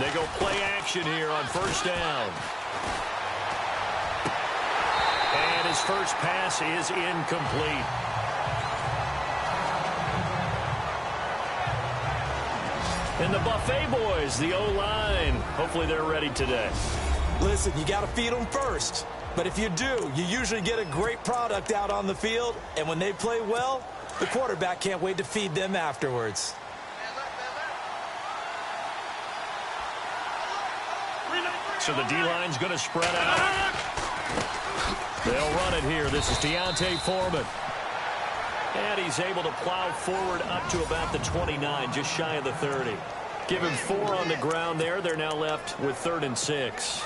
They go play action here on first down. And his first pass is incomplete. And the Buffet boys, the O-line, hopefully they're ready today. Listen, you got to feed them first. But if you do, you usually get a great product out on the field. And when they play well, the quarterback can't wait to feed them afterwards. So the D-line's going to spread out. They'll run it here. This is Deontay Foreman. And he's able to plow forward up to about the 29, just shy of the 30. Give him 4 on the ground there. They're now left with 3rd and 6.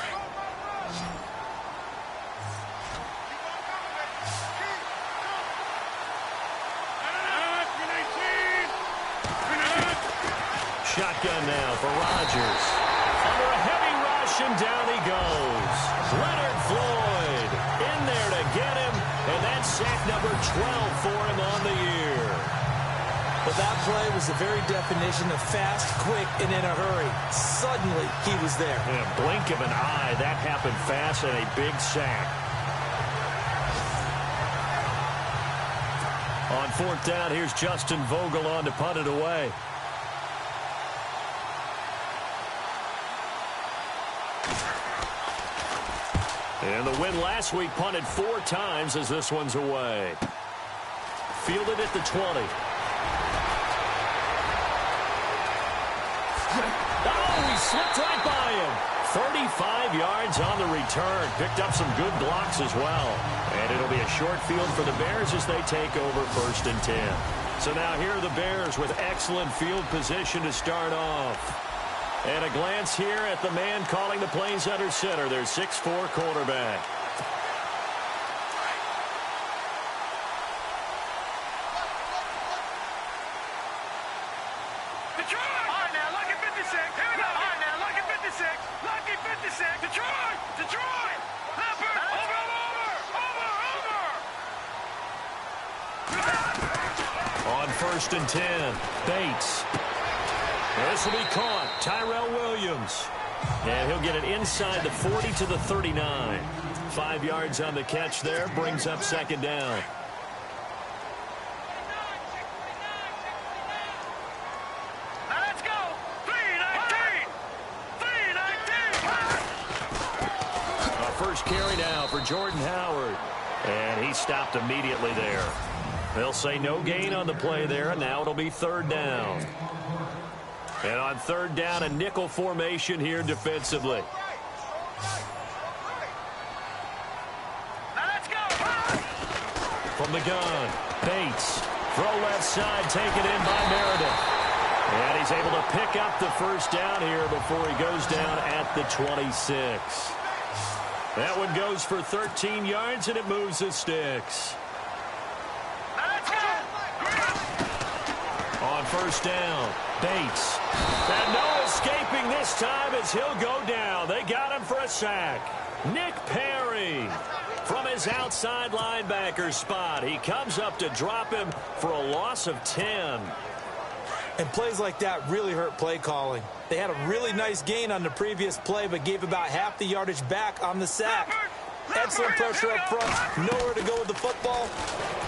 Shotgun now for Rodgers. Under a heavy rush, and down he goes. Leonard Floyd in there to get him, and that's sack number 12 for him on the year. But that play was the very definition of fast, quick, and in a hurry. Suddenly, he was there. In a blink of an eye, that happened fast, and a big sack. On 4th down, here's Justin Vogel on to punt it away. And the win last week punted 4 times as this one's away. Fielded at the 20. Oh, he slipped right by him. 35 yards on the return. Picked up some good blocks as well. And it'll be a short field for the Bears as they take over 1st and 10. So now here are the Bears with excellent field position to start off. And a glance here at the man calling the plays under center, their 6'4" quarterback. Detroit! All right, now, lucky 56. Here we go. All right, now, lucky 56. Lucky 56. Detroit! Detroit! Leopard! Over! On 1st and 10, Bates. This will be caught. Tyrell Williams. And he'll get it inside the 40 to the 39. 5 yards on the catch there. Brings up 2nd down. Now let's go. 3-19. 3-19. First carry now for Jordan Howard. And he stopped immediately there. They'll say no gain on the play there, and now it'll be 3rd down. And on 3rd down, a nickel formation here defensively. Now let's go. From the gun, Bates. Throw left side, taken in by Meredith. And he's able to pick up the 1st down here before he goes down at the 26. That one goes for 13 yards, and it moves the sticks. Now let's go. On 1st down, Bates. And no escaping this time as he'll go down. They got him for a sack. Nick Perry from his outside linebacker spot. He comes up to drop him for a loss of 10. And plays like that really hurt play calling. They had a really nice gain on the previous play, but gave about half the yardage back on the sack. Excellent pressure up front. Nowhere to go with the football.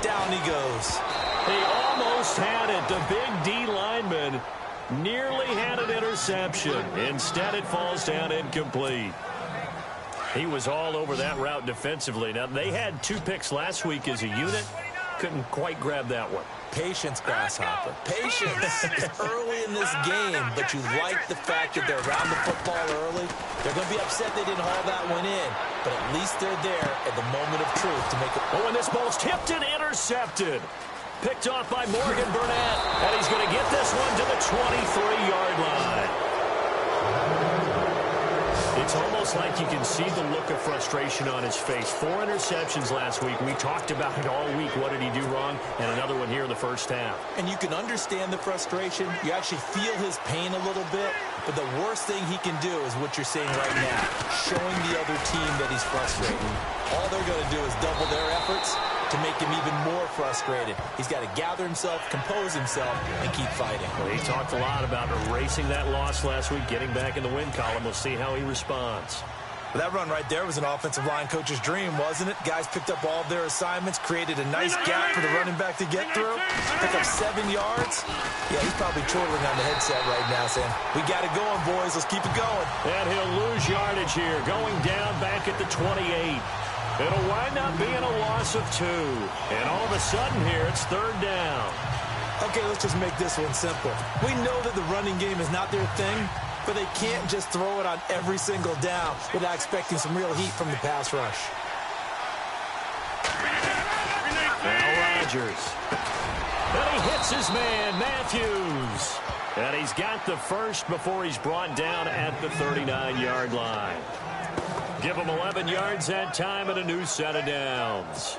Down he goes. He almost had it. The big D lineman nearly had an interception. Instead, it falls down incomplete. He was all over that route defensively. Now, they had 2 picks last week as a unit. Couldn't quite grab that one. Patience, Grasshopper. Patience. It's early in this game, but you like the fact that they're around the football early. They're going to be upset they didn't haul that one in, but at least they're there at the moment of truth to make it. Oh, and this ball's tipped and intercepted. Picked off by Morgan Burnett, and he's going to get this one to the 23-yard line. It's almost like you can see the look of frustration on his face. 4 interceptions last week. We talked about it all week. What did he do wrong? And another one here in the 1st half. And you can understand the frustration. You actually feel his pain a little bit. But the worst thing he can do is what you're seeing right now, showing the other team that he's frustrated. All they're going to do is double their efforts to to make him even more frustrated. He's got to gather himself, compose himself, and keep fighting. Well, he talked a lot about erasing that loss last week, getting back in the win column. We'll see how he responds. Well, that run right there was an offensive line coach's dream, wasn't it? Guys picked up all of their assignments, created a nice gap for the running back to get through, pick up 7 yards. Yeah, he's probably chortling on the headset right now saying, we got it going, boys. Let's keep it going. And he'll lose yardage here, going down back at the 28. It'll wind up being a loss of 2. And all of a sudden here, it's 3rd down. Okay, let's just make this one simple. We know that the running game is not their thing, but they can't just throw it on every single down without expecting some real heat from the pass rush. Now Rodgers. And he hits his man, Matthews. And he's got the first before he's brought down at the 39-yard line. Give him 11 yards that time and a new set of downs.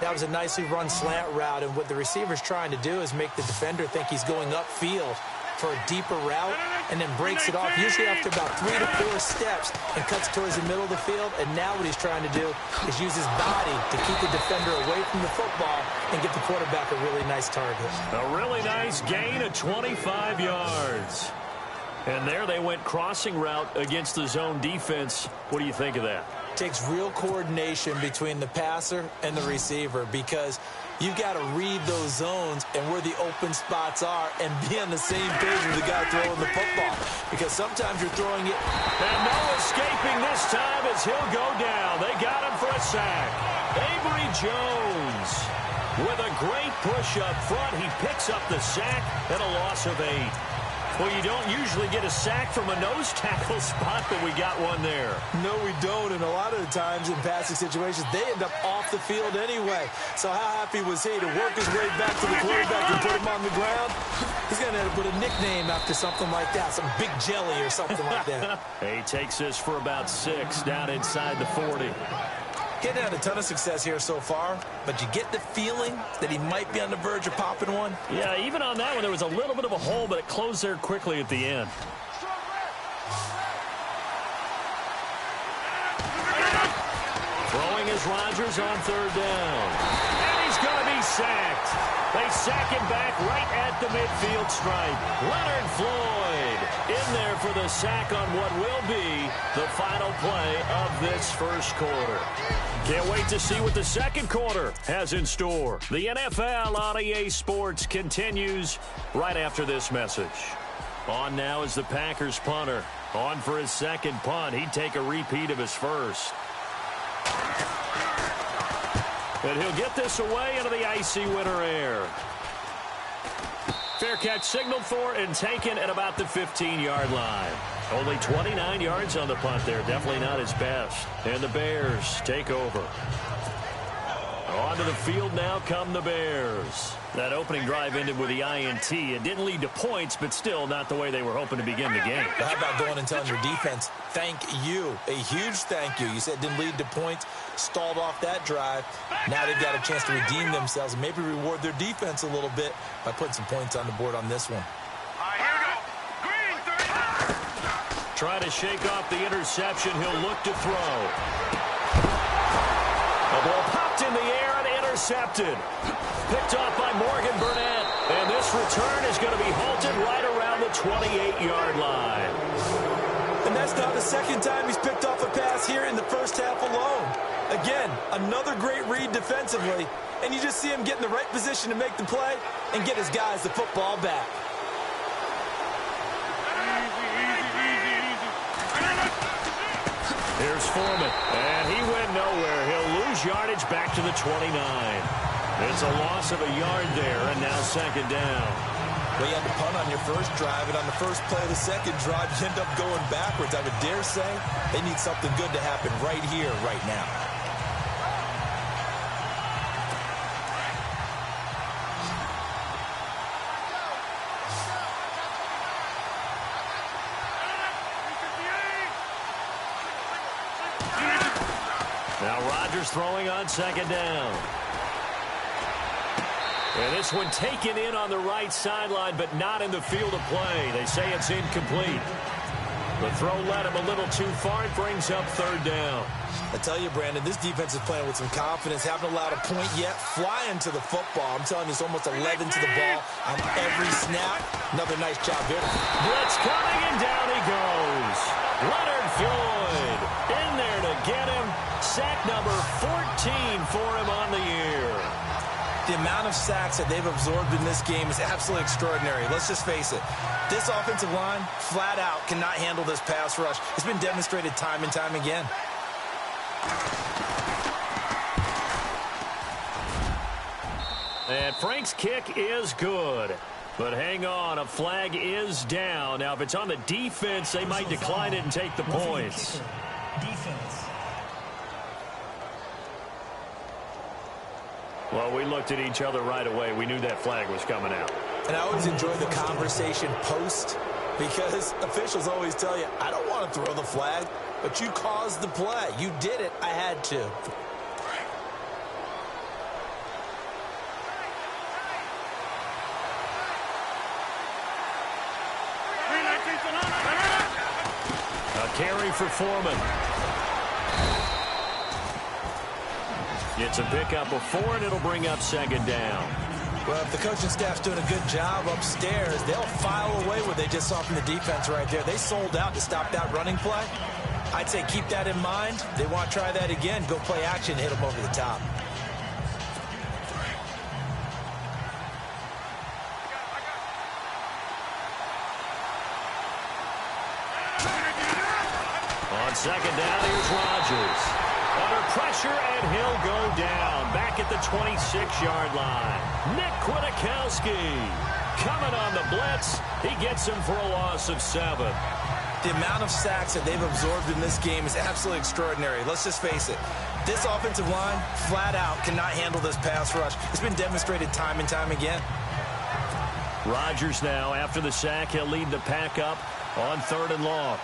That was a nicely run slant route, and what the receiver's trying to do is make the defender think he's going upfield for a deeper route, and then breaks it off, usually after about 3 to 4 steps, and cuts towards the middle of the field. And now what he's trying to do is use his body to keep the defender away from the football and get the quarterback a really nice target. A really nice gain of 25 yards. And there they went crossing route against the zone defense. What do you think of that? Takes real coordination between the passer and the receiver, because you've got to read those zones and where the open spots are and be on the same page with the guy throwing the football, because sometimes you're throwing it. And no escaping this time as he'll go down. They got him for a sack. Avery Jones with a great push up front. He picks up the sack and a loss of 8. Well, you don't usually get a sack from a nose tackle spot, but we got one there. No, we don't, and a lot of the times in passing situations, they end up off the field anyway. So how happy was he to work his way back to the quarterback and put him on the ground? He's going to have to put a nickname after something like that, some Big Jelly or something like that. He takes this for about 6 down inside the 40. Getting had a ton of success here so far, but you get the feeling that he might be on the verge of popping one. Yeah, even on that one, there was a little bit of a hole, but it closed there quickly at the end. Throwing is Rodgers on 3rd down. And he's going to be sacked. They sack him back right at the midfield stripe. Leonard Floyd in there for the sack on what will be the final play of this first quarter. Can't wait to see what the second quarter has in store. The NFL on EA Sports continues right after this message. On now is the Packers punter. On for his second punt. He'd take a repeat of his first. And he'll get this away into the icy winter air. Fair catch signaled for and taken at about the 15-yard line. Only 29 yards on the punt there. Definitely not his best. And the Bears take over. Onto the field now come the Bears. That opening drive ended with the INT. It didn't lead to points, but still not the way they were hoping to begin the game. But how about going and telling your defense, thank you, a huge thank you. You said it didn't lead to points, stalled off that drive. Now they've got a chance to redeem themselves and maybe reward their defense a little bit by putting some points on the board on this one. Here we go. Green, 30. Try to shake off the interception. He'll look to throw. The ball popped in the air and intercepted. Picked off by Morgan Burnett. And this return is going to be halted right around the 28-yard line. And that's not the second time he's picked off a pass here in the first half alone. Again, another great read defensively. And you just see him get in the right position to make the play and get his guys the football back. Here's Foreman, and he went nowhere. He'll lose yardage back to the 29. It's a loss of a yard there, and now second down. Well, you had to punt on your first drive, and on the first play of the second drive, you end up going backwards. I would dare say they need something good to happen right here, right now. Now Rodgers throwing on second down. And this one taken in on the right sideline, but not in the field of play. They say it's incomplete. The throw led him a little too far. It brings up third down. I tell you, Brandon, this defense is playing with some confidence. Haven't allowed a point yet. Flying to the football. I'm telling you, it's almost 11 to the ball on every snap. Another nice job here. Blitz coming, and down he goes. Leonard Floyd in there to get him. Sack number 14 for him on the year. The amount of sacks that they've absorbed in this game is absolutely extraordinary. Let's just face it. This offensive line, flat out, cannot handle this pass rush. It's been demonstrated time and time again. And Frank's kick is good. But hang on, a flag is down. Now, if it's on the defense, they might decline it and take the points. Defense. Well, we looked at each other right away. We knew that flag was coming out. And I always enjoy the conversation post because officials always tell you, I don't want to throw the flag, but you caused the play. You did it. I had to. A carry for Foreman. It's a pickup of 4, and it'll bring up second down. Well, if the coaching staff's doing a good job upstairs, they'll file away what they just saw from the defense right there. They sold out to stop that running play. I'd say keep that in mind. They want to try that again. Go play action, hit them over the top. On second down, here's Rodgers. Under pressure, and he'll go down. Back at the 26-yard line. Nick Kwiatkowski coming on the blitz. He gets him for a loss of 7. The amount of sacks that they've absorbed in this game is absolutely extraordinary. Let's just face it. This offensive line, flat out, cannot handle this pass rush. It's been demonstrated time and time again. Rodgers now, after the sack, he'll lead the pack up on 3rd and long.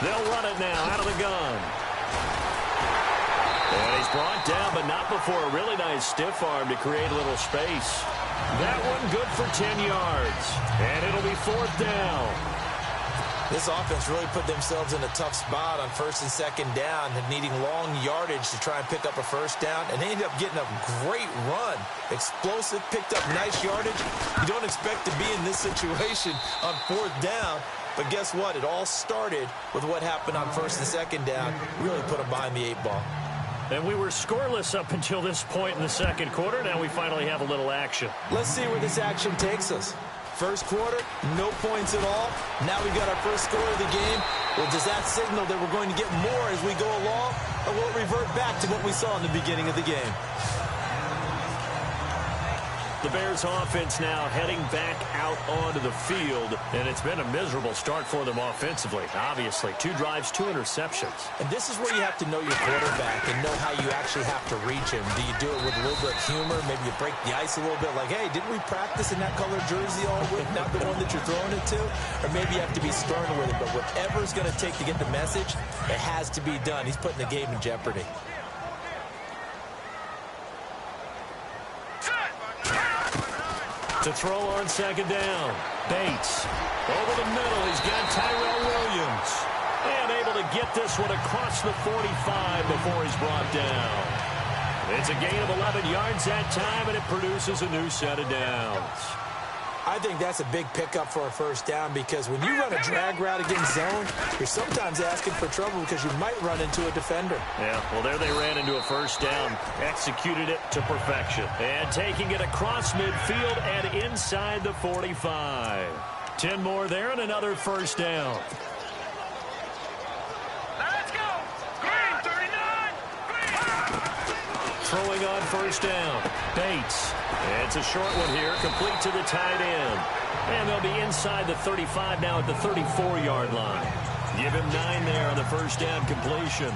They'll run it now out of the gun. And he's brought down, but not before a really nice stiff arm to create a little space. That one good for 10 yards. And it'll be 4th down. This offense really put themselves in a tough spot on 1st and 2nd down, needing long yardage to try and pick up a 1st down, and they ended up getting a great run. Explosive, picked up nice yardage. You don't expect to be in this situation on 4th down, but guess what? It all started with what happened on 1st and 2nd down. Really put them behind the 8 ball. And we were scoreless up until this point in the 2nd quarter. Now we finally have a little action. Let's see where this action takes us. First quarter, no points at all. Now we got our first score of the game. Well, does that signal that we're going to get more as we go along, or will it revert back to what we saw in the beginning of the game? The Bears offense now heading back out onto the field, and it's been a miserable start for them offensively. Obviously, 2 drives, 2 interceptions. And this is where you have to know your quarterback and know how you actually have to reach him. Do you do it with a little bit of humor? Maybe you break the ice a little bit like, hey, didn't we practice in that color jersey all week, not the one that you're throwing it to? Or maybe you have to be stern with it, but whatever it's going to take to get the message, it has to be done. He's putting the game in jeopardy. To throw on 2nd down. Bates. Over the middle, he's got Tyrell Williams. And able to get this one across the 45 before he's brought down. It's a gain of 11 yards that time, and it produces a new set of downs. I think that's a big pickup for a 1st down because when you run a drag route against zone, you're sometimes asking for trouble because you might run into a defender. Yeah, well, there they ran into a 1st down, executed it to perfection. And taking it across midfield and inside the 45. 10 more there and another 1st down. Let's go! Green, 39! Green! Throwing on 1st down. Bates. It's a short one here, complete to the tight end. And they'll be inside the 35 now at the 34-yard line. Give him 9 there on the 1st down completion.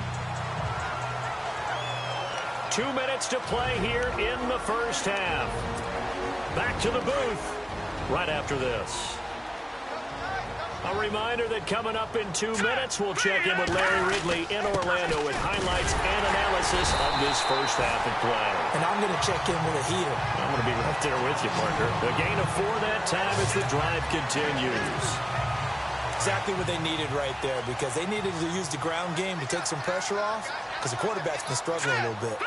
2 minutes to play here in the 1st half. Back to the booth right after this. A reminder that coming up in 2 minutes, we'll check in with Larry Ridley in Orlando with highlights and analysis of this first half of play. And I'm going to check in with a heater. I'm going to be right there with you, Parker. The gain of 4 that time as the drive continues. Exactly what they needed right there, because they needed to use the ground game to take some pressure off, because the quarterback's been struggling a little bit.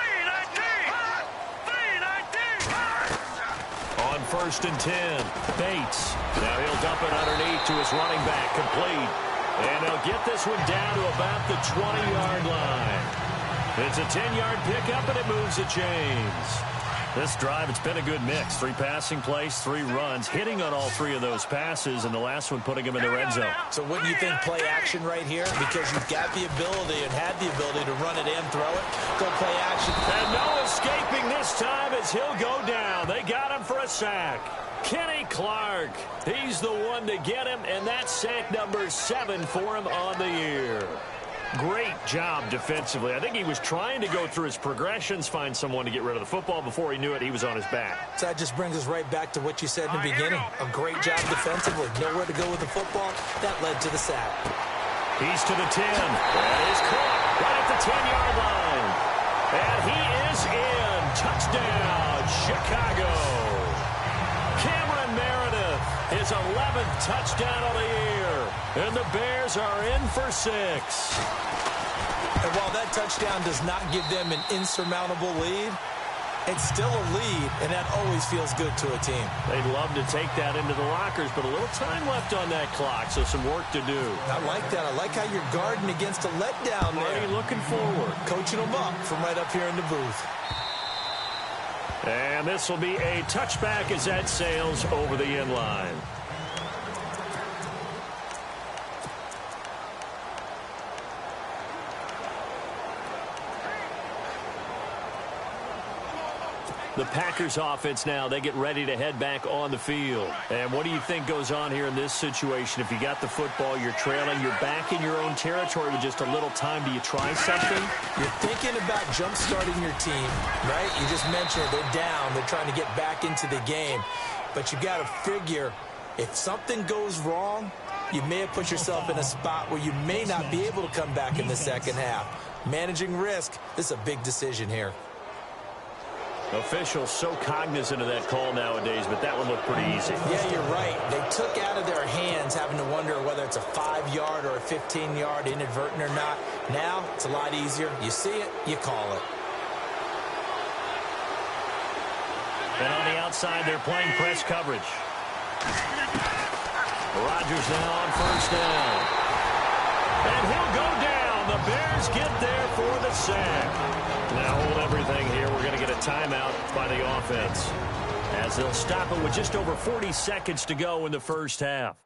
On 1st and 10, Bates. Now he'll dump it underneath to his running back, complete. And they'll get this one down to about the 20-yard line. It's a 10-yard pickup, and it moves the chains. This drive, it's been a good mix. 3 passing plays, 3 runs, hitting on all 3 of those passes, and the last one putting him in the red zone. So wouldn't you think play action right here? Because you've got the ability and had the ability to run it and throw it. Go play action. And no escaping this time as he'll go down. They got him for a sack. Kenny Clark, he's the one to get him, and that's sack number 7 for him on the year. Great job defensively. I think he was trying to go through his progressions, find someone to get rid of the football. Before he knew it, he was on his back. So that just brings us right back to what you said in the beginning. A great job defensively. Nowhere to go with the football. That led to the sack. He's to the 10. That is caught right at the 10-yard line. And he is in. Touchdown, Chicago. Cameron Meredith, his 11th touchdown of the year. And the Bears are in for 6. And while that touchdown does not give them an insurmountable lead, it's still a lead, and that always feels good to a team. They'd love to take that into the lockers, but a little time left on that clock, so some work to do. I like that. I like how you're guarding against a letdown there. Already looking forward. Coaching them up from right up here in the booth. And this will be a touchback as that sails over the end line. The Packers offense now, they get ready to head back on the field. And what do you think goes on here in this situation? If you got the football, you're trailing, you're back in your own territory with just a little time. Do you try something? You're thinking about jump-starting your team, right? You just mentioned they're down. They're trying to get back into the game. But you got to figure if something goes wrong, you may have put yourself in a spot where you may not be able to come back in the second half. Managing risk, this is a big decision here. Officials so cognizant of that call nowadays, but that one looked pretty easy. Yeah, you're right. They took out of their hands having to wonder whether it's a 5-yard or a 15-yard inadvertent or not. Now, it's a lot easier. You see it, you call it. And on the outside, they're playing press coverage. Rodgers now on 1st down. And he'll go down. The Bears get there for the sack. Now hold everything here. We're going to get a timeout by the offense as they'll stop it with just over 40 seconds to go in the first half.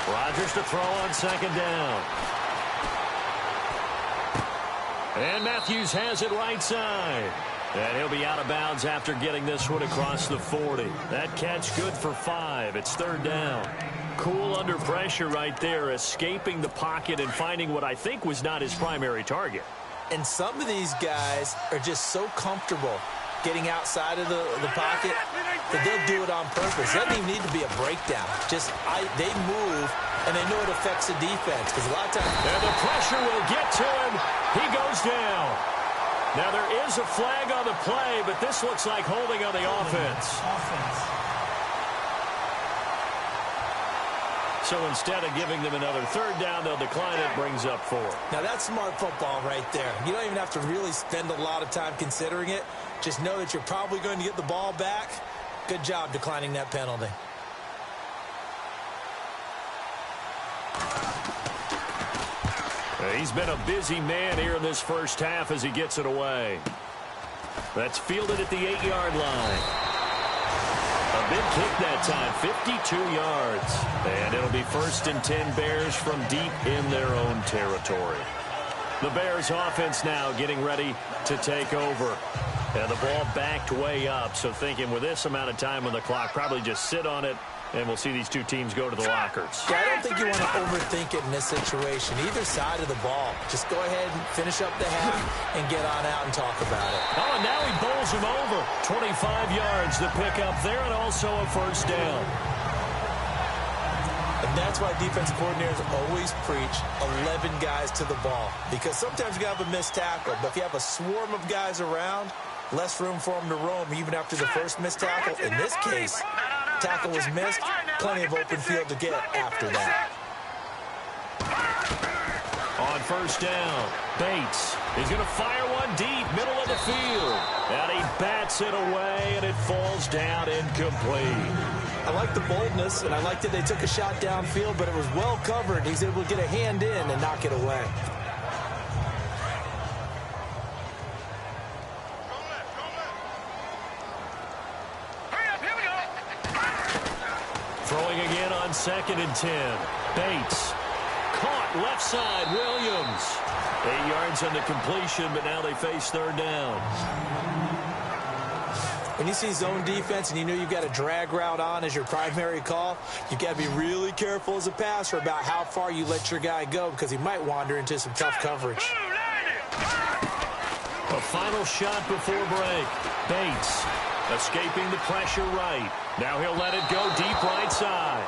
Rodgers to throw on 2nd down. And Matthews has it right side. And he'll be out of bounds after getting this one across the 40. That catch good for 5. It's 3rd down. Cool under pressure right there, escaping the pocket and finding what I think was not his primary target. And some of these guys are just so comfortable getting outside of the pocket that they'll do it on purpose. It doesn't even need to be a breakdown. They move, and they know it affects the defense. Because a lot of times... And the pressure will get to him. He goes down. Now, there is a flag on the play, but this looks like holding on the offense. So instead of giving them another 3rd down, they'll decline it, brings up 4. Now, that's smart football right there. You don't even have to really spend a lot of time considering it. Just know that you're probably going to get the ball back. Good job declining that penalty. He's been a busy man here in this first half as he gets it away. That's fielded at the 8-yard line. A big kick that time, 52 yards. And it'll be 1st and 10 Bears from deep in their own territory. The Bears offense now getting ready to take over. And the ball backed way up, so thinking with this amount of time on the clock, probably just sit on it, and we'll see these two teams go to the lockers. Yeah, I don't think you want to overthink it in this situation. Either side of the ball. Just go ahead and finish up the half and get on out and talk about it. Oh, and now he bowls him over. 25 yards to pick up there, and also a first down. And that's why defensive coordinators always preach 11 guys to the ball. Because sometimes you have a missed tackle, but if you have a swarm of guys around, less room for them to roam even after the first missed tackle. In this case, tackle was missed, plenty of open field to get after that. On first down, Bates is going to fire one deep, middle of the field. And he bats it away, and it falls down incomplete. I like the boldness, and I like that they took a shot downfield, but it was well covered. He's able to get a hand in and knock it away. Throwing again on 2nd and 10. Bates. Caught left side, Williams. 8 yards on the completion, but now they face third down. When you see zone defense and you know you've got a drag route on as your primary call, you've got to be really careful as a passer about how far you let your guy go because he might wander into some tough coverage. A final shot before break. Bates escaping the pressure right. Now he'll let it go deep right side.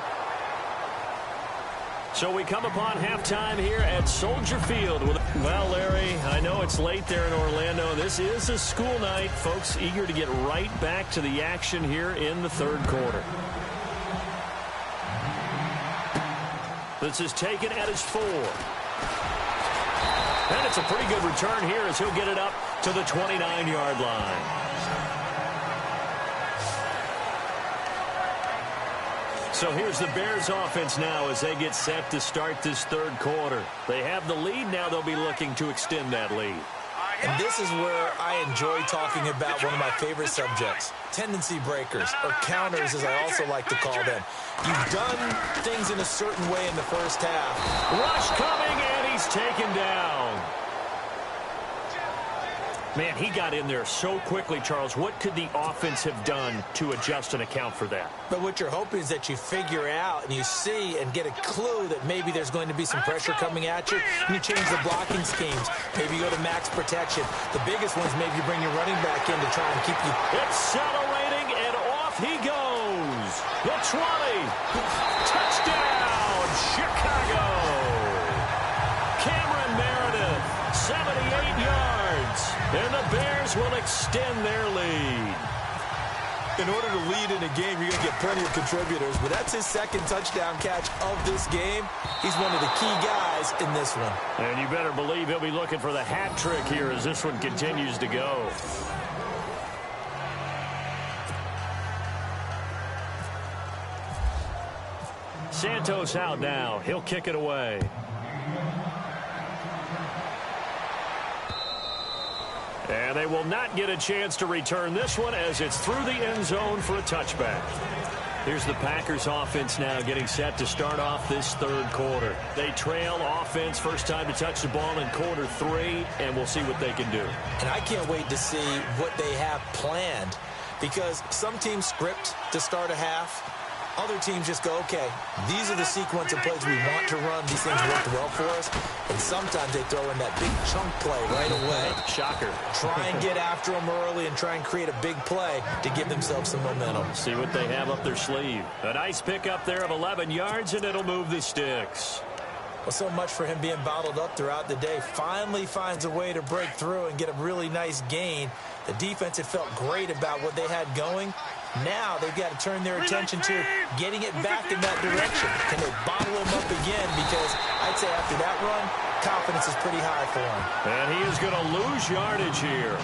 So we come upon halftime here at Soldier Field. Well, Larry, I know it's late there in Orlando. This is a school night. Folks eager to get right back to the action here in the third quarter. This is taken at his 4. And it's a pretty good return here as he'll get it up to the 29-yard line. So here's the Bears offense now as they get set to start this third quarter. They have the lead. Now they'll be looking to extend that lead. And this is where I enjoy talking about one of my favorite subjects, tendency breakers, or counters as I also like to call them. You've done things in a certain way in the first half. Rush coming, and he's taken down. Man, he got in there so quickly, Charles. What could the offense have done to adjust and account for that? But what you're hoping is that you figure out and you see and get a clue that maybe there's going to be some pressure coming at you, and you change the blocking schemes. Maybe you go to max protection. The biggest ones, maybe you bring your running back in to try and keep you. Accelerating, and off he goes. The 20. Touchdown, Chicago. Cameron Meredith, 78 yards. And the Bears will extend their lead. In order to lead in a game, you're going to get plenty of contributors, but that's his second touchdown catch of this game. He's one of the key guys in this one. And you better believe he'll be looking for the hat trick here as this one continues to go. Santos out now. He'll kick it away. And they will not get a chance to return this one as it's through the end zone for a touchback. Here's the Packers offense now getting set to start off this third quarter. They trail offense, first time to touch the ball in quarter 3, and we'll see what they can do. And I can't wait to see what they have planned, because some teams script to start a half. Other teams just go, okay, these are the sequence of plays we want to run. These things worked well for us. And sometimes they throw in that big chunk play right away. Shocker. Try and get after them early and try and create a big play to give themselves some momentum. See what they have up their sleeve. A nice pickup there of 11 yards, and it'll move the sticks. Well, so much for him being bottled up throughout the day. Finally finds a way to break through and get a really nice gain. The defense had felt great about what they had going. Now they've got to turn their attention to getting it back in that direction. Can they bottle him up again? Because I'd say after that run, confidence is pretty high for him. And he is going to lose yardage here.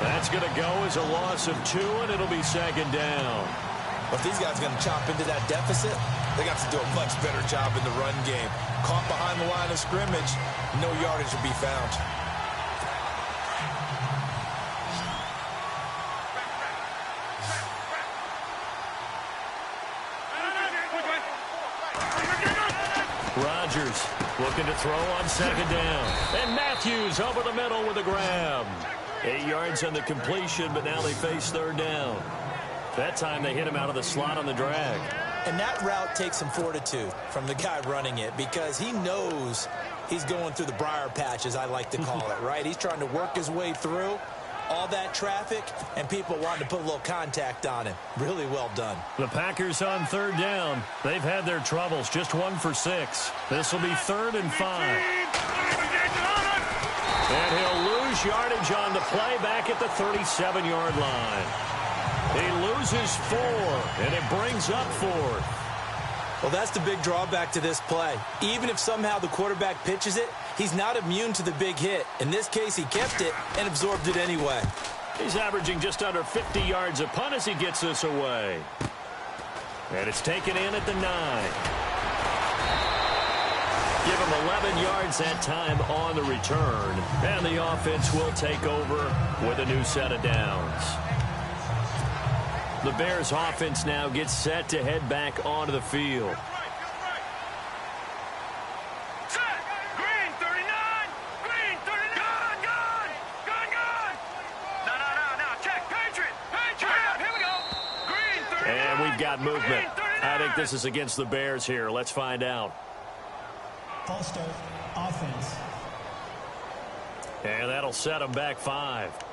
That's going to go as a loss of 2, and it'll be second down. But if these guys are going to chop into that deficit, they got to do a much better job in the run game. Caught behind the line of scrimmage, no yardage to be found. Rodgers looking to throw on second down. And Matthews over the middle with a grab. 8 yards on the completion, but now they face third down. That time they hit him out of the slot on the drag. And that route takes some fortitude from the guy running it because he knows he's going through the briar patch, as I like to call it, right? He's trying to work his way through all that traffic, and people wanting to put a little contact on him. Really well done. The Packers on third down. They've had their troubles, just 1 for 6. This will be 3rd and 5. And he'll lose yardage on the play back at the 37-yard line. He loses 4, and it brings up 4th. Well, that's the big drawback to this play. Even if somehow the quarterback pitches it, he's not immune to the big hit. In this case, he kept it and absorbed it anyway. He's averaging just under 50 yards a punt as he gets this away. And it's taken in at the 9. Give him 11 yards that time on the return. And the offense will take over with a new set of downs. The Bears offense now gets set to head back onto the field. Set. Green 39. Green 39. Gun. No. Check. Patriot. Here we go. Green 39. And we've got movement. I think this is against the Bears here. Let's find out. False start. Offense. And that'll set them back 5.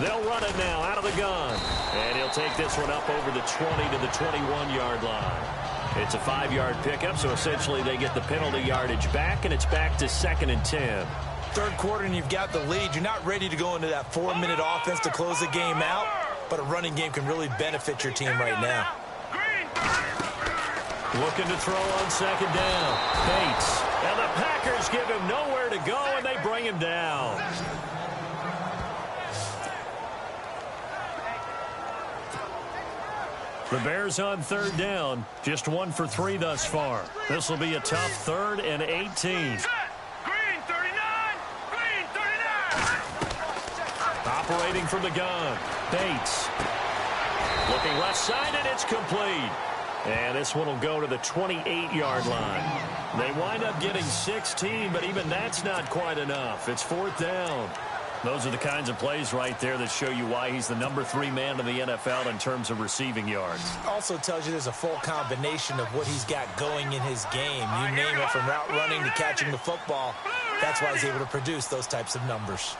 They'll run it now out of the gun. And he'll take this one up over the 20 to the 21-yard line. It's a 5-yard pickup, so essentially they get the penalty yardage back, and it's back to 2nd and 10. Third quarter, and you've got the lead. You're not ready to go into that 4-minute offense to close the game out, but a running game can really benefit your team right now. Looking to throw on 2nd down. Bates. And the Packers give him nowhere to go, and they bring him down. The Bears on 3rd down, just 1 for 3 thus far. This will be a tough 3rd and 18. Green 39. Green 39. Operating from the gun. Bates. Looking left side, and it's complete. And this one will go to the 28-yard line. They wind up getting 16, but even that's not quite enough. It's 4th down. Those are the kinds of plays right there that show you why he's the number 3 man in the NFL in terms of receiving yards. Also tells you there's a full combination of what he's got going in his game. You name it, from route running to catching the football. That's why he's able to produce those types of numbers.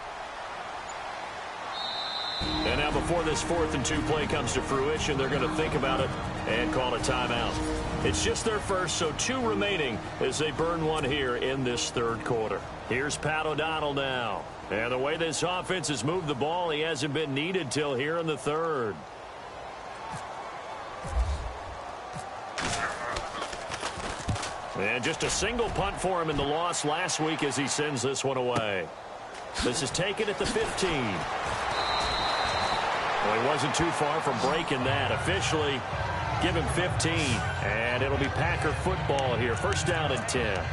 And now before this 4th and 2 play comes to fruition, they're going to think about it and call a timeout. It's just their first, so 2 remaining as they burn one here in this 3rd quarter. Here's Pat O'Donnell now. And the way this offense has moved the ball, he hasn't been needed till here in the 3rd. And just a single punt for him in the loss last week as he sends this one away. This is taken at the 15. Well, he wasn't too far from breaking that. Officially, give him 15. And it'll be Packer football here. 1st down and 10.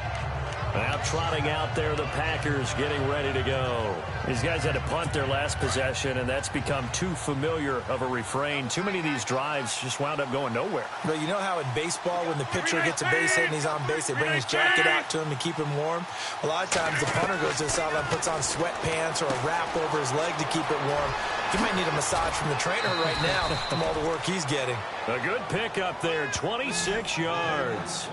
Now trotting out there, the Packers getting ready to go. These guys had to punt their last possession, and that's become too familiar of a refrain. Too many of these drives just wound up going nowhere. But you know how in baseball, when the pitcher gets a base hit and he's on base, they bring his jacket out to him to keep him warm? A lot of times the punter goes to the sideline, puts on sweatpants or a wrap over his leg to keep it warm. He might need a massage from the trainer right now from all the work he's getting. A good pickup there, 26 yards.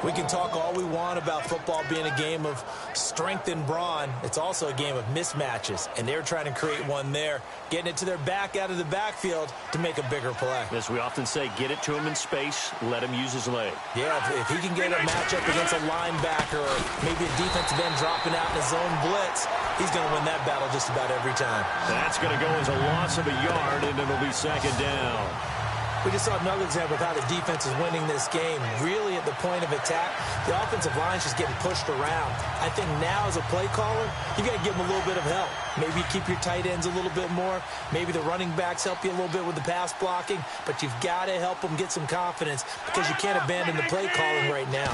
We can talk all we want about football being a game of strength and brawn. It's also a game of mismatches, and they're trying to create one there, getting it to their back out of the backfield to make a bigger play. As we often say, get it to him in space, let him use his leg. Yeah, if he can get a matchup against a linebacker or maybe a defensive end dropping out in a zone blitz, he's going to win that battle just about every time. That's going to go as a loss of a yard, and it'll be 2nd down. We just saw another example of how the defense is winning this game. Really at the point of attack, the offensive line's just getting pushed around. I think now as a play caller, you got to give them a little bit of help. Maybe you keep your tight ends a little bit more. Maybe the running backs help you a little bit with the pass blocking. But you've got to help them get some confidence because you can't abandon the play calling right now.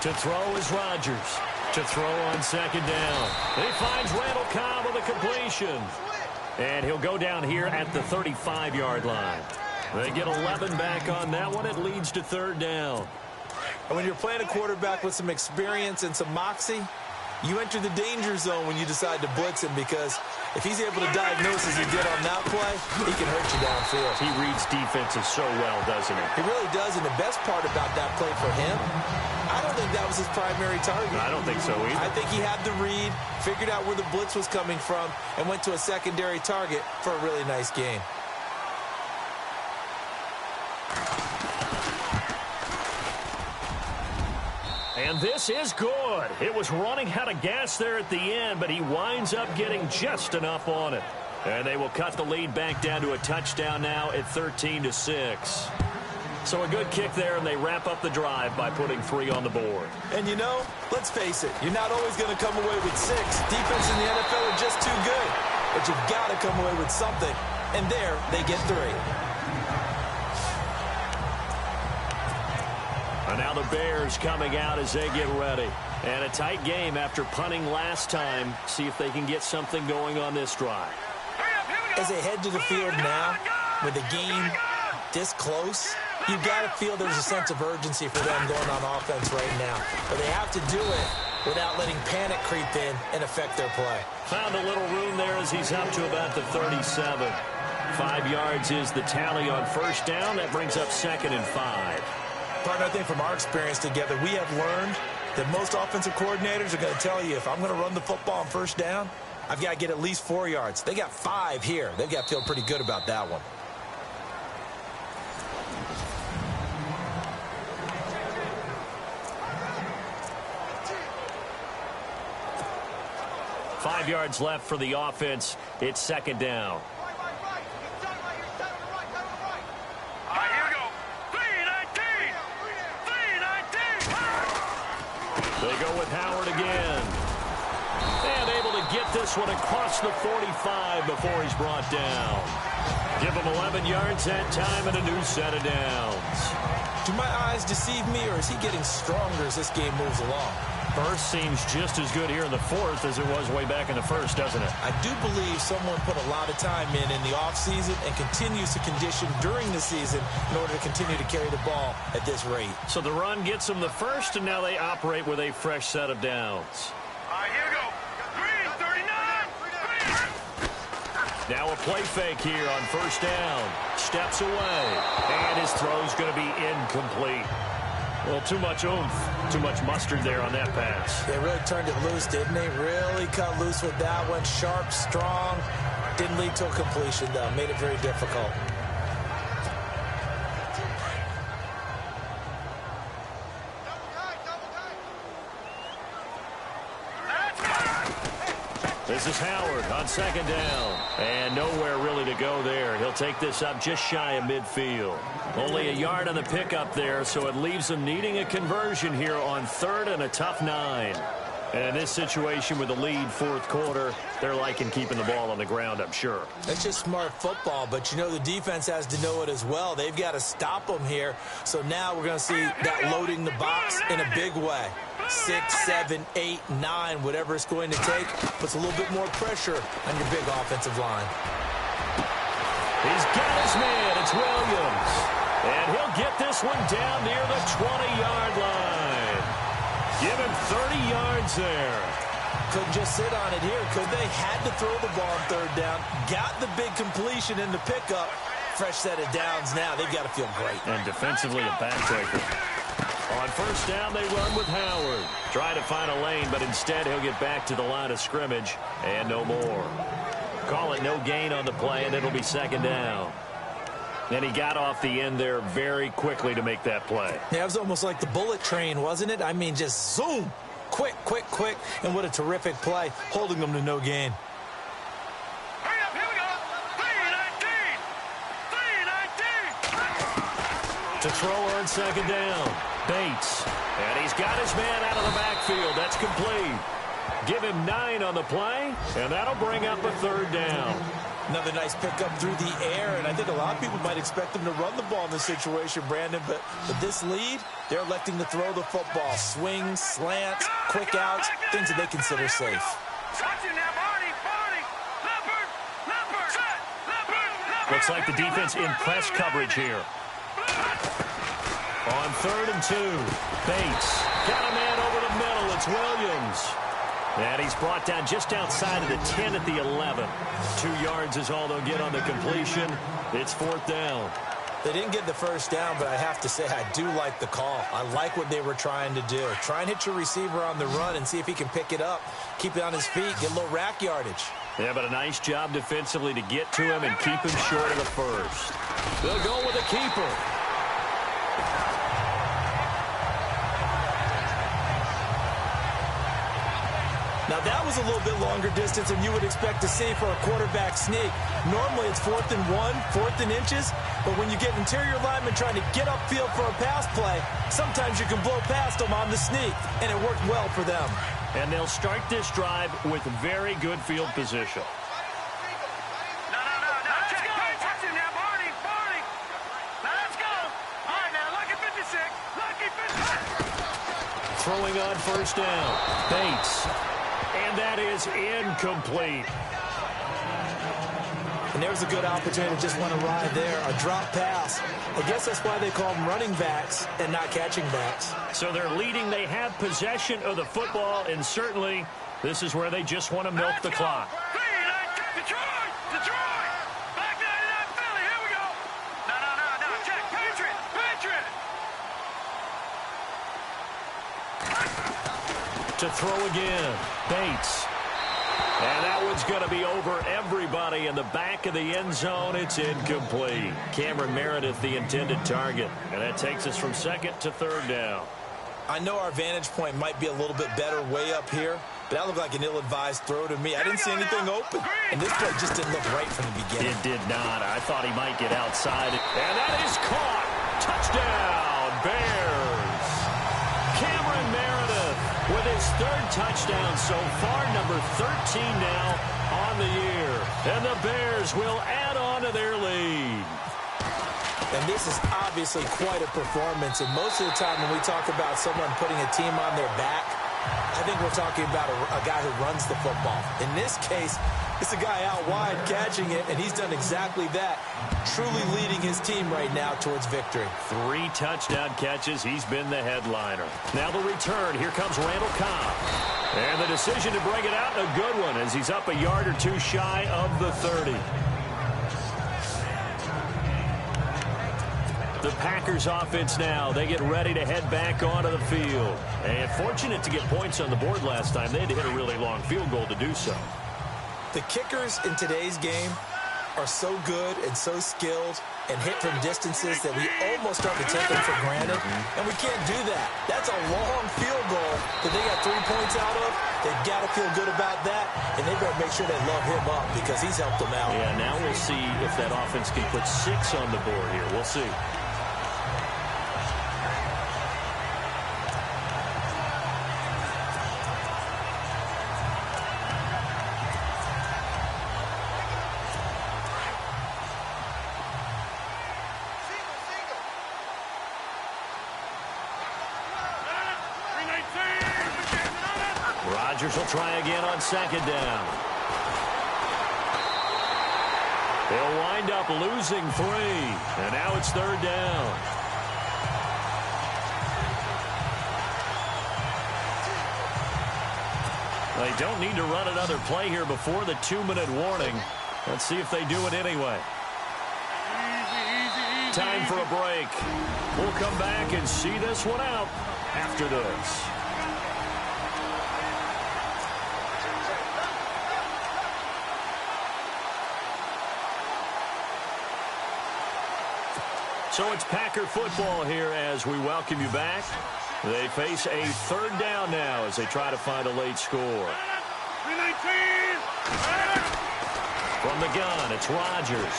To throw is Rodgers. To throw on 2nd down. He finds Randall Cobb with a completion. And he'll go down here at the 35-yard line. They get 11 back on that one. It leads to third down. And when you're playing a quarterback with some experience and some moxie, you enter the danger zone when you decide to blitz him, because if he's able to diagnose as he did on that play, he can hurt you downfield. He reads defenses so well, doesn't he? He really does, and the best part about that play for him, I don't think that was his primary target. I don't think so either. I think he had the read, figured out where the blitz was coming from, and went to a secondary target for a really nice gain. And this is good. It was running out of gas there at the end, but he winds up getting just enough on it. And they will cut the lead back down to a touchdown now at 13-6. So a good kick there, and they wrap up the drive by putting 3 on the board. And you know, let's face it, you're not always going to come away with 6. Defense in the NFL are just too good. But you've got to come away with something. And there, they get 3. And now the Bears coming out as they get ready. And a tight game after punting last time. See if they can get something going on this drive. As they head to the field now, with the game this close, you've got to feel there's a sense of urgency for them going on offense right now. But they have to do it without letting panic creep in and affect their play. Found a little room there as he's up to about the 37. 5 yards is the tally on first down. That brings up 2nd and 5. Partner, I think from our experience together, we have learned that most offensive coordinators are going to tell you, if I'm going to run the football on first down, I've got to get at least 4 yards. They got 5 here. They've got to feel pretty good about that one. Five yards left for the offense. It's 2nd down. They go with Howard again. And able to get this one across the 45 before he's brought down. Give him 11 yards that time and a new set of downs. Do my eyes deceive me, or is he getting stronger as this game moves along? First seems just as good here in the 4th as it was way back in the 1st, doesn't it? I do believe someone put a lot of time in the offseason and continues to condition during the season in order to continue to carry the ball at this rate. So the run gets them the first, and now they operate with a fresh set of downs. Here we go. 39. Now a play fake here on first down. Steps away, and his throw's going to be incomplete. Well, too much oomph, too much mustard there on that pass. They really turned it loose, didn't they? Really cut loose with that one. Sharp, strong. Didn't lead to a completion, though. Made it very difficult. This is Howard on 2nd down. And nowhere really to go there. He'll take this up just shy of midfield. Only a yard on the pickup there, so it leaves them needing a conversion here on 3rd and a tough 9. And in this situation with the lead 4th quarter, they're liking keeping the ball on the ground, I'm sure. That's just smart football, but you know the defense has to know it as well. They've got to stop them here. So now we're going to see that loading the box in a big way. 6, 7, 8, 9, whatever it's going to take, puts a little bit more pressure on your big offensive line. He's got his man. It's Williams. And he'll get this one down near the 20-yard line. Give him 30 yards there. Couldn't just sit on it here, could they? Had to throw the ball on 3rd down. Got the big completion in the pickup. Fresh set of downs now. They've got to feel great. And defensively a backbreaker. On first down, they run with Howard. Try to find a lane, but instead he'll get back to the line of scrimmage and no more. Call it no gain on the play, and it'll be 2nd down. And he got off the end there very quickly to make that play. Yeah, it was almost like the bullet train, wasn't it? I mean, just zoom. Quick, quick, quick. And what a terrific play, holding them to no gain. Hurry up, here we go. 3-19. To throw on 2nd down. Bates. And he's got his man out of the backfield. That's complete. Give him 9 on the play, and that'll bring up a 3rd down. Another nice pickup through the air, and I think a lot of people might expect them to run the ball in this situation, Brandon, but with this lead, they're electing to throw the football. Swings, slants, quick outs, things that they consider safe. Watch it now, Barney. Leopard. Looks like the defense in press coverage here. On 3rd and 2, Bates got a man over the middle. It's Williams. And he's brought down just outside of the 10 at the 11. 2 yards is all they'll get on the completion. It's 4th down. They didn't get the first down, but I have to say I do like the call. I like what they were trying to do. Try and hit your receiver on the run and see if he can pick it up, keep it on his feet, get a little rack yardage. Yeah, but a nice job defensively to get to him and keep him short of the first. They'll go with a keeper. Now, that was a little bit longer distance than you would expect to see for a quarterback sneak. Normally, it's 4th and 1, 4th and inches, but when you get interior linemen trying to get upfield for a pass play, sometimes you can blow past them on the sneak, and it worked well for them. And they'll start this drive with very good field position. No. Check. Touch him now, Barney. Now, let's go. All right, now, lucky 56. Lucky 56. Throwing on 1st down. Bates. And that is incomplete. And there's a good opportunity to just want to ride there, a drop pass. I guess that's why they call them running backs and not catching backs. So they're leading. They have possession of the football, and certainly this is where they just want to milk the clock. Detroit! Back 99 Philly, here we go! No, check, Patriot! To throw again, Bates. And that one's going to be over everybody in the back of the end zone. It's incomplete. Cameron Meredith, the intended target. And that takes us from 2nd to 3rd down. I know our vantage point might be a little bit better way up here, but that looked like an ill-advised throw to me. I didn't see anything open, and this play just didn't look right from the beginning. It did not. I thought he might get outside. And that is caught. Touchdown, Bears. Cameron Meredith with his 3rd touchdown so far, number 13 now on the year. And the Bears will add on to their lead. And this is obviously quite a performance. And most of the time when we talk about someone putting a team on their back, I think we're talking about a guy who runs the football. In this case, it's a guy out wide catching it, and he's done exactly that, truly leading his team right now towards victory. 3 touchdown catches. He's been the headliner. Now the return. Here comes Randall Cobb. And the decision to bring it out, a good one, as he's up a yard or 2 shy of the 30. The Packers offense now. They get ready to head back onto the field. And fortunate to get points on the board last time. They had to hit a really long field goal to do so. The kickers in today's game are so good and so skilled and hit from distances that we almost start to take them for granted. And we can't do that. That's a long field goal that they got 3 points out of. They've got to feel good about that, and they better make sure they love him up because he's helped them out. Yeah, now we'll see if that offense can put 6 on the board here. We'll see. Rodgers will try again on 2nd down. They'll wind up losing 3, and now it's 3rd down. They don't need to run another play here before the 2-minute warning. Let's see if they do it anyway. Time for a break. We'll come back and see this one out after this. So it's Packer football here as we welcome you back. They face a 3rd down now as they try to find a late score. From the gun, it's Rodgers.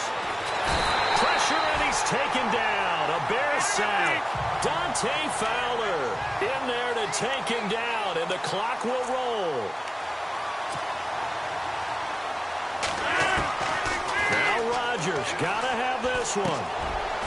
Pressure, and he's taken down. A Bear sack. Dante Fowler in there to take him down, and the clock will roll. Now Rodgers got to have this one.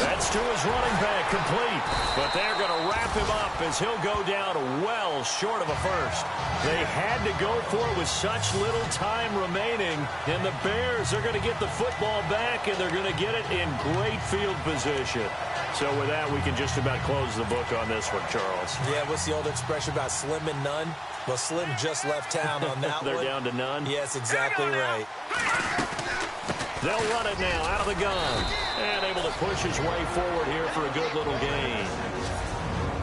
That's to his running back, complete. But they're going to wrap him up as he'll go down well short of a first. They had to go for it with such little time remaining. And the Bears are going to get the football back, and they're going to get it in great field position. So with that, we can just about close the book on this one, Charles. Yeah, what's the old expression about slim and none? Well, Slim just left town on that They're one. down to none? Yes, exactly right. They'll run it now out of the gun. And able to push his way forward here for a good little gain.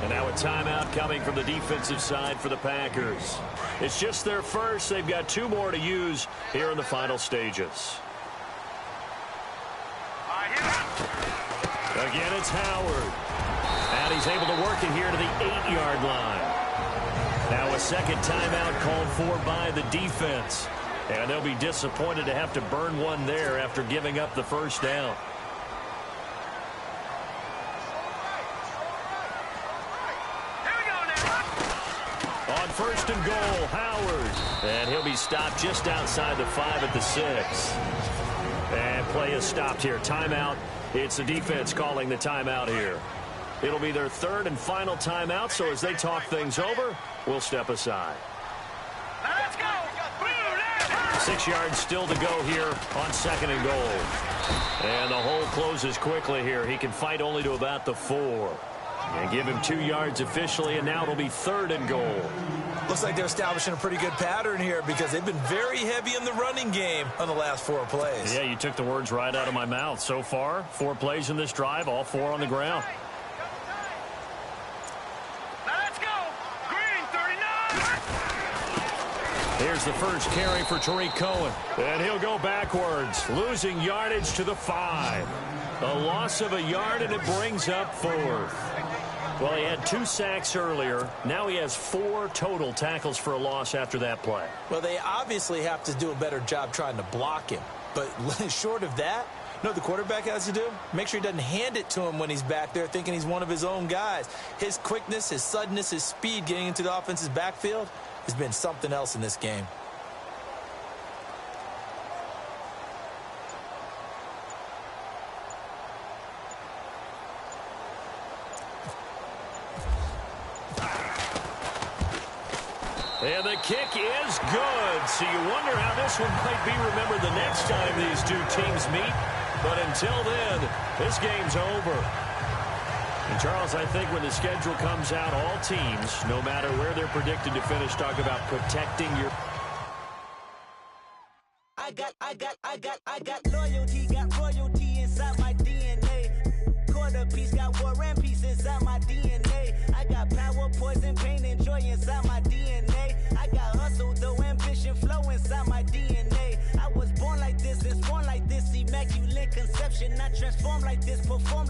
And now a timeout coming from the defensive side for the Packers. It's just their first. They've got 2 more to use here in the final stages. Again, it's Howard. And he's able to work it here to the 8-yard line. Now a second timeout called for by the defense. And they'll be disappointed to have to burn one there after giving up the first down. On first and goal, Howard. And he'll be stopped just outside the 5 at the 6. And play is stopped here. Timeout. It's the defense calling the timeout here. It'll be their 3rd and final timeout, so as they talk things over, we'll step aside. Let's go. 6 yards still to go here on 2nd and goal. And the hole closes quickly here. He can fight only to about the 4. And give him 2 yards officially, and now it'll be 3rd and goal. Looks like they're establishing a pretty good pattern here because they've been very heavy in the running game on the last 4 plays. Yeah, you took the words right out of my mouth. So far, 4 plays in this drive, all 4 on the ground. Let's go. Green 39. Here's the first carry for Tariq Cohen. And he'll go backwards, losing yardage to the 5. A loss of a yard, and it brings up 4th. Well, he had 2 sacks earlier. Now he has 4 total tackles for a loss after that play. Well, they obviously have to do a better job trying to block him. But short of that, you know what the quarterback has to do? Make sure he doesn't hand it to him when he's back there thinking he's one of his own guys. His quickness, his suddenness, his speed getting into the offense's backfield has been something else in this game. And the kick is good. So you wonder how this one might be remembered the next time these 2 teams meet. But until then, this game's over. And Charles, I think when the schedule comes out, all teams, no matter where they're predicted to finish, talk about protecting your... I got royalty inside my DNA. Quarter piece got war and peace inside my DNA. I got power, poison, pain, and joy inside my DNA. I got hustle, though ambition, flow inside my DNA. I was born like this, it's born like this, immaculate conception. Not transformed like this, perform